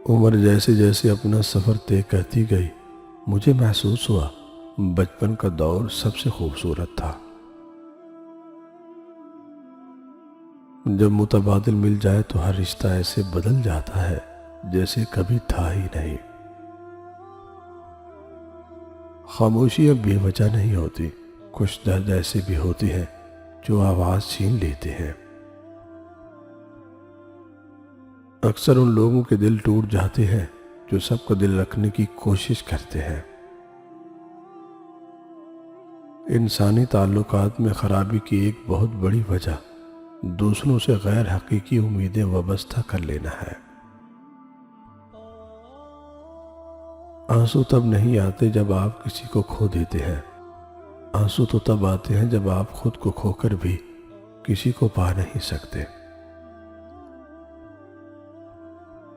عمر جیسے جیسے اپنا سفر طے کرتی گئی مجھے محسوس ہوا بچپن کا دور سب سے خوبصورت تھا۔ جب متبادل مل جائے تو ہر رشتہ ایسے بدل جاتا ہے جیسے کبھی تھا ہی نہیں۔ خاموشی اب بے وجہ نہیں ہوتی، کچھ درد ایسے بھی ہوتے ہیں جو آواز چھین لیتے ہیں۔ اکثر ان لوگوں کے دل ٹوٹ جاتے ہیں جو سب کا دل رکھنے کی کوشش کرتے ہیں۔ انسانی تعلقات میں خرابی کی ایک بہت بڑی وجہ دوسروں سے غیر حقیقی امیدیں وابستہ کر لینا ہے۔ آنسو تب نہیں آتے جب آپ کسی کو کھو دیتے ہیں، آنسو تو تب آتے ہیں جب آپ خود کو کھو کر بھی کسی کو پا نہیں سکتے۔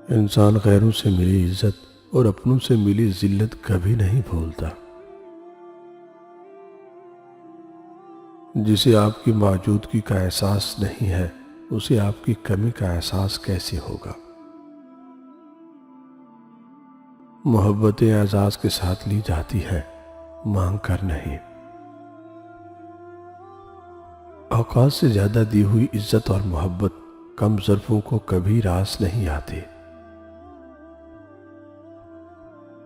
انسان غیروں سے ملی عزت اور اپنوں سے ملی ذلت کبھی نہیں بھولتا۔ جسے آپ کی موجودگی کا احساس نہیں ہے اسے آپ کی کمی کا احساس کیسے ہوگا؟ محبتیں اعزاز کے ساتھ لی جاتی ہیں، مانگ کر نہیں۔ اوقات سے زیادہ دی ہوئی عزت اور محبت کم ظرفوں کو کبھی راس نہیں آتی۔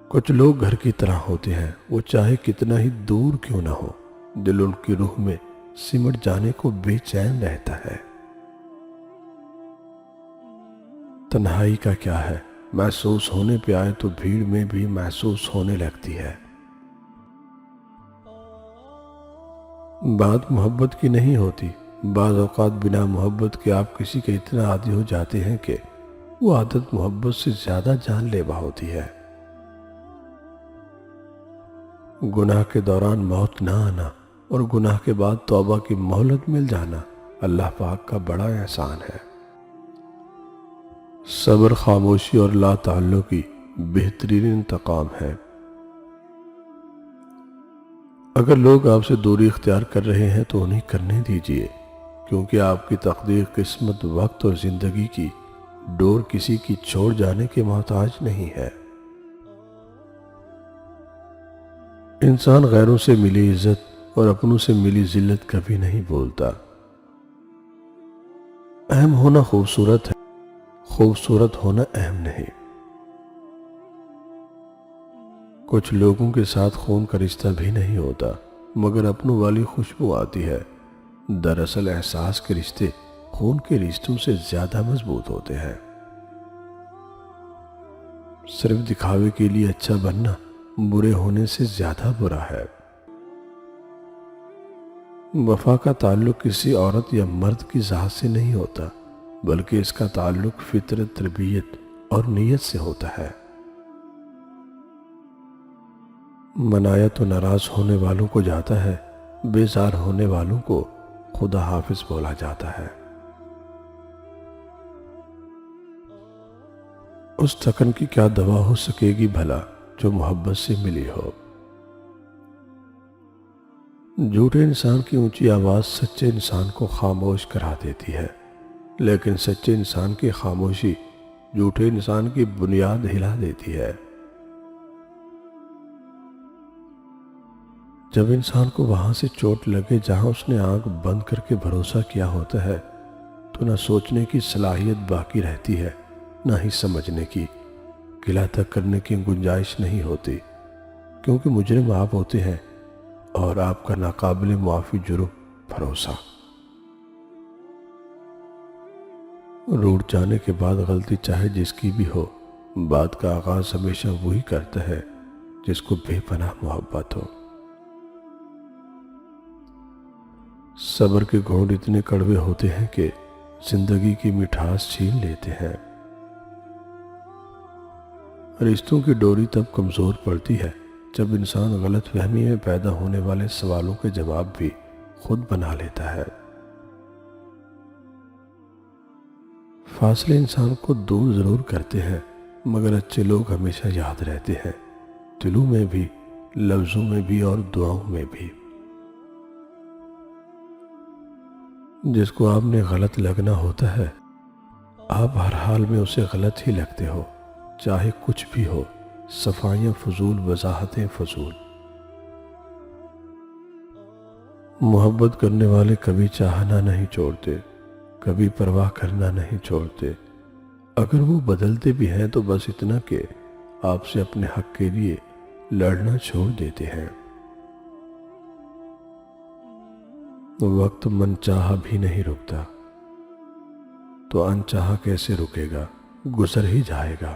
کچھ لوگ گھر کی طرح ہوتے ہیں، وہ چاہے کتنا ہی دور کیوں نہ ہو، دل ان کی روح میں سمٹ جانے کو بے چین رہتا ہے۔ تنہائی کا کیا ہے، محسوس ہونے پہ آئے تو بھیڑ میں بھی محسوس ہونے لگتی ہے۔ بات محبت کی نہیں ہوتی، بعض اوقات بنا محبت کے آپ کسی کے اتنا عادی ہو جاتے ہیں کہ وہ عادت محبت سے زیادہ جان لیوا ہوتی ہے۔ گناہ کے دوران موت نہ آنا اور گناہ کے بعد توبہ کی مہلت مل جانا اللہ پاک کا بڑا احسان ہے۔ صبر، خاموشی اور لا تعلقی بہترین انتقام ہے۔ اگر لوگ آپ سے دوری اختیار کر رہے ہیں تو انہیں کرنے دیجیے، کیونکہ آپ کی تقدیر، قسمت، وقت اور زندگی کی ڈور کسی کی چھوڑ جانے کے محتاج نہیں ہے۔ انسان غیروں سے ملی عزت اور اپنوں سے ملی ذلت کبھی نہیں بولتا۔ اہم ہونا خوبصورت ہے، خوبصورت ہونا اہم نہیں۔ کچھ لوگوں کے ساتھ خون کا رشتہ بھی نہیں ہوتا مگر اپنوں والی خوشبو آتی ہے۔ دراصل احساس کے رشتے خون کے رشتوں سے زیادہ مضبوط ہوتے ہیں۔ صرف دکھاوے کے لیے اچھا بننا برے ہونے سے زیادہ برا ہے۔ وفا کا تعلق کسی عورت یا مرد کی ذات سے نہیں ہوتا بلکہ اس کا تعلق فطرت، تربیت اور نیت سے ہوتا ہے۔ منایا تو ناراض ہونے والوں کو جاتا ہے، بیزار ہونے والوں کو خدا حافظ بولا جاتا ہے۔ اس تھکن کی کیا دوا ہو سکے گی بھلا جو محبت سے ملی ہو؟ جھوٹے انسان کی اونچی آواز سچے انسان کو خاموش کرا دیتی ہے، لیکن سچے انسان کی خاموشی جھوٹے انسان کی بنیاد ہلا دیتی ہے۔ جب انسان کو وہاں سے چوٹ لگے جہاں اس نے آنکھ بند کر کے بھروسہ کیا ہوتا ہے تو نہ سوچنے کی صلاحیت باقی رہتی ہے، نہ ہی سمجھنے کی، گلہ تک کرنے کی گنجائش نہیں ہوتی، کیونکہ مجرم آپ ہوتے ہیں اور آپ کا ناقابل معافی جرم بھروسہ۔ روٹ جانے کے بعد غلطی چاہے جس کی بھی ہو، بات کا آغاز ہمیشہ وہی کرتا ہے جس کو بے پناہ محبت ہو۔ صبر کے گھونٹ اتنے کڑوے ہوتے ہیں کہ زندگی کی مٹھاس چھین لیتے ہیں۔ رشتوں کی ڈوری تب کمزور پڑتی ہے جب انسان غلط فہمی میں پیدا ہونے والے سوالوں کے جواب بھی خود بنا لیتا ہے۔ فاصلے انسان کو دور ضرور کرتے ہیں مگر اچھے لوگ ہمیشہ یاد رہتے ہیں، دلوں میں بھی، لفظوں میں بھی اور دعاؤں میں بھی۔ جس کو آپ نے غلط لگنا ہوتا ہے آپ ہر حال میں اسے غلط ہی لگتے ہو، چاہے کچھ بھی ہو، صفائیاں فضول، وضاحتیں فضول۔ محبت کرنے والے کبھی چاہنا نہیں چھوڑتے، کبھی پرواہ کرنا نہیں چھوڑتے۔ اگر وہ بدلتے بھی ہیں تو بس اتنا کہ آپ سے اپنے حق کے لیے لڑنا چھوڑ دیتے ہیں۔ وقت من چاہا بھی نہیں رکتا، تو انچاہا کیسے رکے گا، گزر ہی جائے گا۔